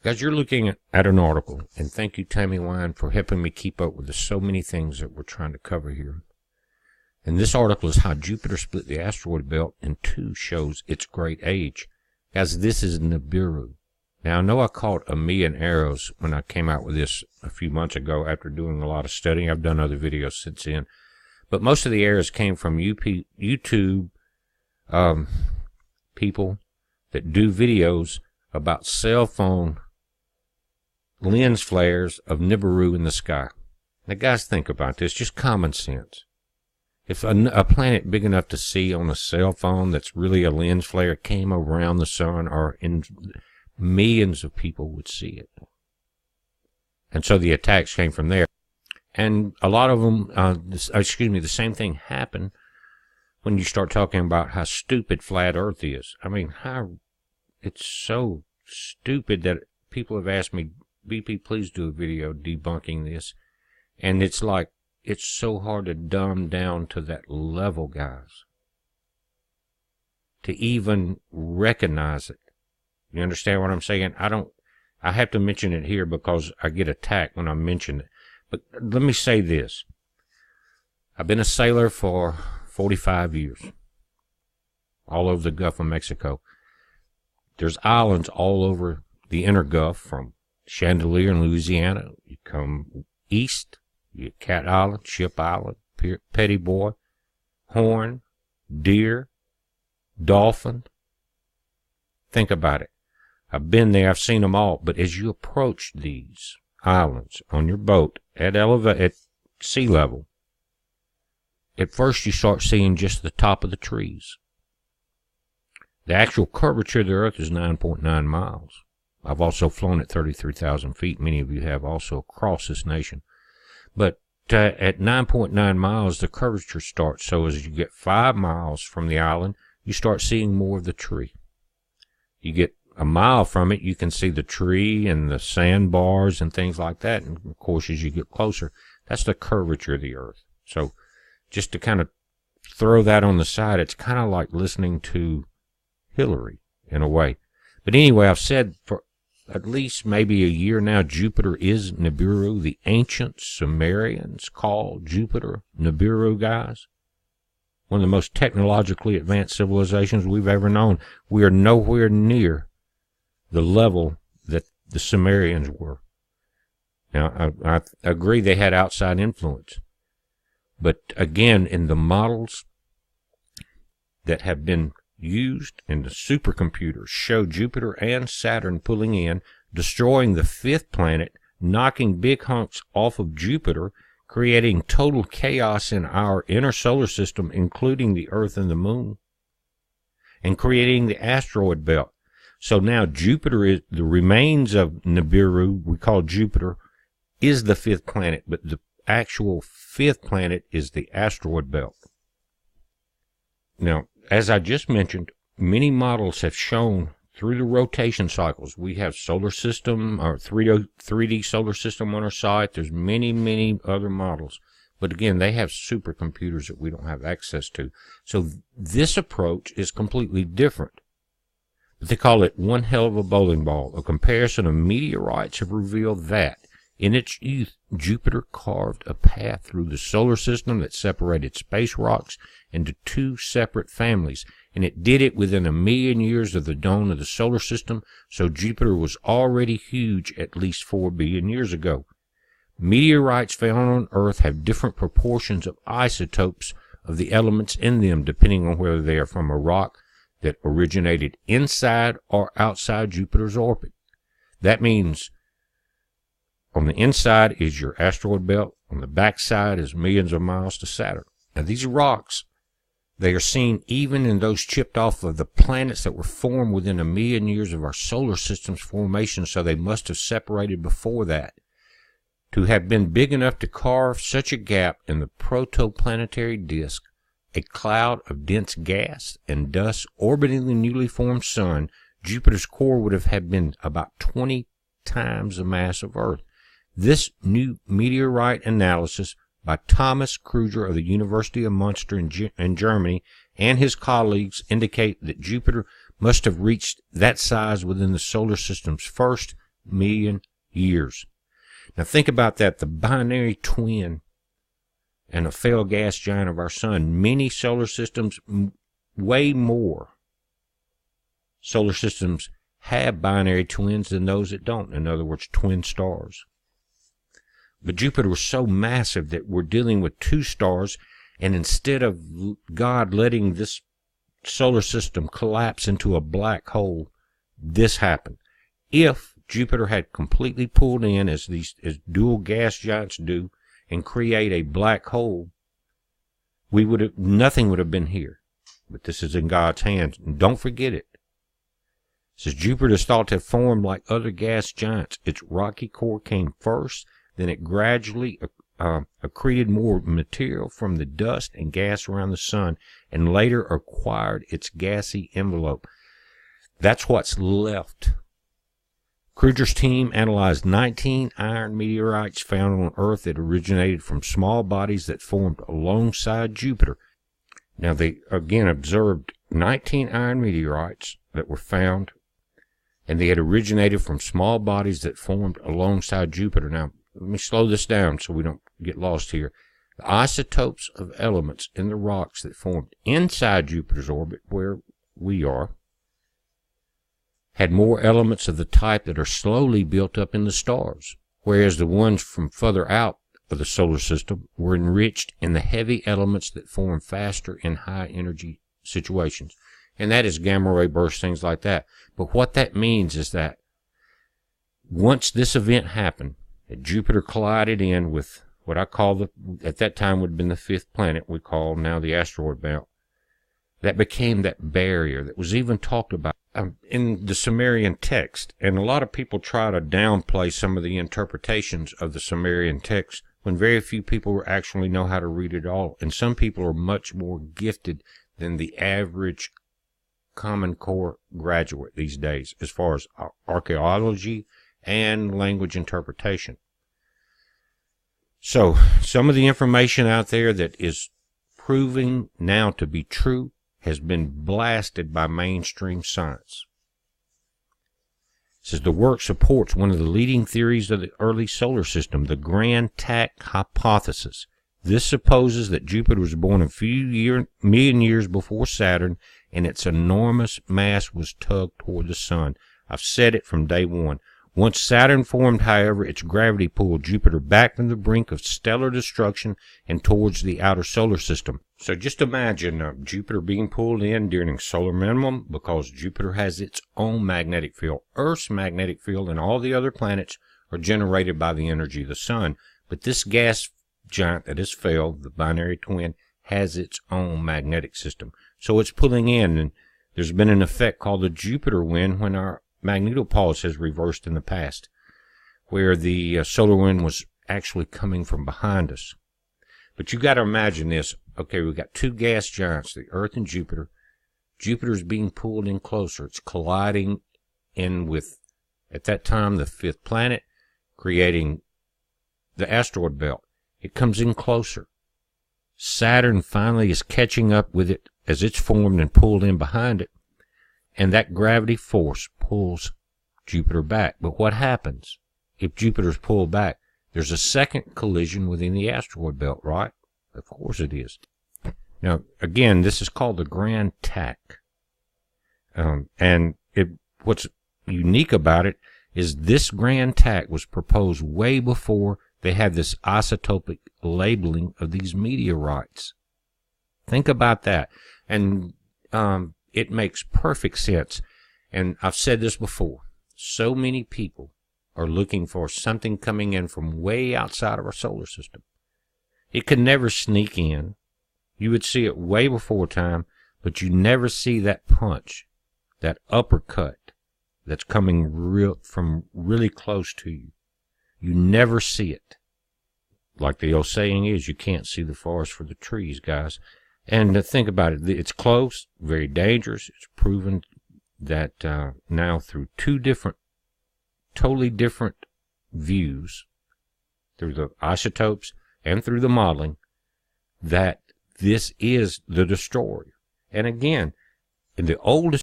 Guys, you're looking at an article, and thank you, Tammy Wine, for helping me keep up with the so many things that we're trying to cover here. And this article is how Jupiter split the asteroid belt in two, shows its great age. Guys, this is Nibiru. Now, I know I caught a million arrows when I came out with this a few months ago after doing a lot of studying. I've done other videos since then. But most of the arrows came from YouTube people that do videos about cell phone lens flares of Nibiru in the sky. Now, guys, think about this. Just common sense. If a planet big enough to see on a cell phone that's really a lens flare came around the sun, or in millions of people would see it. And so the attacks came from there. And a lot of them, the same thing happened when you start talking about how stupid flat Earth is. I mean, it's so stupid that people have asked me, BP, please do a video debunking this. And it's like, it's so hard to dumb down to that level, guys, to even recognize it. You understand what I'm saying? I have to mention it here because I get attacked when I mention it. But let me say this. I've been a sailor for 45 years, all over the Gulf of Mexico. There's islands all over the inner Gulf, from Chandelier in Louisiana. You come east, you get Cat Island, Ship Island, Petty Boy, Horn, Deer, Dolphin. Think about it. I've been there, I've seen them all. But as you approach these islands on your boat at sea level, at first you start seeing just the top of the trees. The actual curvature of the Earth is 9.9 miles. I've also flown at 33,000 feet. Many of you have also across this nation. But at 9.9 miles, the curvature starts. So as you get 5 miles from the island, you start seeing more of the tree. You get a mile from it, you can see the tree and the sandbars and things like that. And, of course, as you get closer, that's the curvature of the Earth. So just to kind of throw that on the side, it's kind of like listening to Hillary in a way. But anyway, I've said for at least maybe a year now, Jupiter is Nibiru. The ancient Sumerians called Jupiter Nibiru, guys. One of the most technologically advanced civilizations we've ever known. We are nowhere near the level that the Sumerians were. Now, I agree they had outside influence. But again, in the models that have been used in the supercomputers, show Jupiter and Saturn pulling in, destroying the fifth planet, knocking big hunks off of Jupiter, creating total chaos in our inner solar system, including the Earth and the Moon, and creating the asteroid belt. So now Jupiter is the remains of Nibiru, we call Jupiter, is the fifth planet, but the actual fifth planet is the asteroid belt. Now, as I just mentioned, many models have shown through the rotation cycles. We have solar system, or 3D solar system on our site. There's many, many other models. But again, they have supercomputers that we don't have access to. So this approach is completely different. But they call it one hell of a bowling ball. A comparison of meteorites have revealed that in its youth, Jupiter carved a path through the solar system that separated space rocks into two separate families, and it did it within 1 million years of the dawn of the solar system, so Jupiter was already huge at least 4 billion years ago. Meteorites found on Earth have different proportions of isotopes of the elements in them, depending on whether they are from a rock that originated inside or outside Jupiter's orbit. That means on the inside is your asteroid belt. On the back side is millions of miles to Saturn. Now, these rocks, they are seen even in those chipped off of the planets that were formed within 1 million years of our solar system's formation, so they must have separated before that. To have been big enough to carve such a gap in the protoplanetary disk, a cloud of dense gas and dust orbiting the newly formed sun, Jupiter's core would have been about 20 times the mass of Earth. This new meteorite analysis by Thomas Kruger of the University of Munster in Germany and his colleagues indicate that Jupiter must have reached that size within the solar system's first million years. Now think about that. The binary twin and a failed gas giant of our sun. Many solar systems, way more solar systems, have binary twins than those that don't. In other words, twin stars. But Jupiter was so massive that we're dealing with two stars, and instead of God letting this solar system collapse into a black hole, this happened. If Jupiter had completely pulled in, as dual gas giants do, and create a black hole, nothing would have been here. But this is in God's hands, and don't forget it. It says Jupiter is thought to have formed like other gas giants. Its rocky core came first, then it gradually accreted more material from the dust and gas around the sun, and later acquired its gassy envelope. That's what's left. Kruger's team analyzed 19 iron meteorites found on Earth that originated from small bodies that formed alongside Jupiter. Now, they again observed 19 iron meteorites that were found, and they had originated from small bodies that formed alongside Jupiter. Now, let me slow this down so we don't get lost here. The isotopes of elements in the rocks that formed inside Jupiter's orbit, where we are, had more elements of the type that are slowly built up in the stars, whereas the ones from further out of the solar system were enriched in the heavy elements that form faster in high-energy situations. And that is gamma ray bursts, things like that. But what that means is that once this event happened, that Jupiter collided in with what I call at that time would have been the fifth planet, we call now the asteroid belt, that became that barrier that was even talked about in the Sumerian text. And a lot of people try to downplay some of the interpretations of the Sumerian text when very few people actually know how to read it all. And some people are much more gifted than the average Common Core graduate these days as far as archaeology and language interpretation. So some of the information out there that is proving now to be true has been blasted by mainstream science. It says the work supports one of the leading theories of the early solar system, the Grand Tack hypothesis. This supposes that Jupiter was born a few million years before Saturn, and its enormous mass was tugged toward the sun. I've said it from day one. Once Saturn formed, however, its gravity pulled Jupiter back from the brink of stellar destruction and towards the outer solar system. So just imagine Jupiter being pulled in during solar minimum, because Jupiter has its own magnetic field. Earth's magnetic field and all the other planets are generated by the energy of the sun. But this gas giant that has failed, the binary twin, has its own magnetic system. So it's pulling in, and there's been an effect called the Jupiter wind when our magnetopause has reversed in the past, where the solar wind was actually coming from behind us. But you got to imagine this. Okay, we've got two gas giants, the Earth and Jupiter. Jupiter's being pulled in closer. It's colliding in with, at that time, the fifth planet, creating the asteroid belt. It comes in closer. Saturn finally is catching up with it as it's formed and pulled in behind it. And that gravity force pulls Jupiter back. But what happens if Jupiter's pulled back? There's a second collision within the asteroid belt, right? Of course it is. Now, again, this is called the Grand Tack. What's unique about it is this Grand Tack was proposed way before they had this isotopic labeling of these meteorites. Think about that. And it makes perfect sense. And I've said this before. So many people are looking for something coming in from way outside of our solar system. It could never sneak in. You would see it way before time, but you never see that punch, that uppercut that's coming from really close to you. You never see it. Like the old saying is, you can't see the forest for the trees, guys. And think about it. It's close, very dangerous. It's proven that now through two totally different views, through the isotopes and through the modeling, that this is the destroyer. And again, in the oldest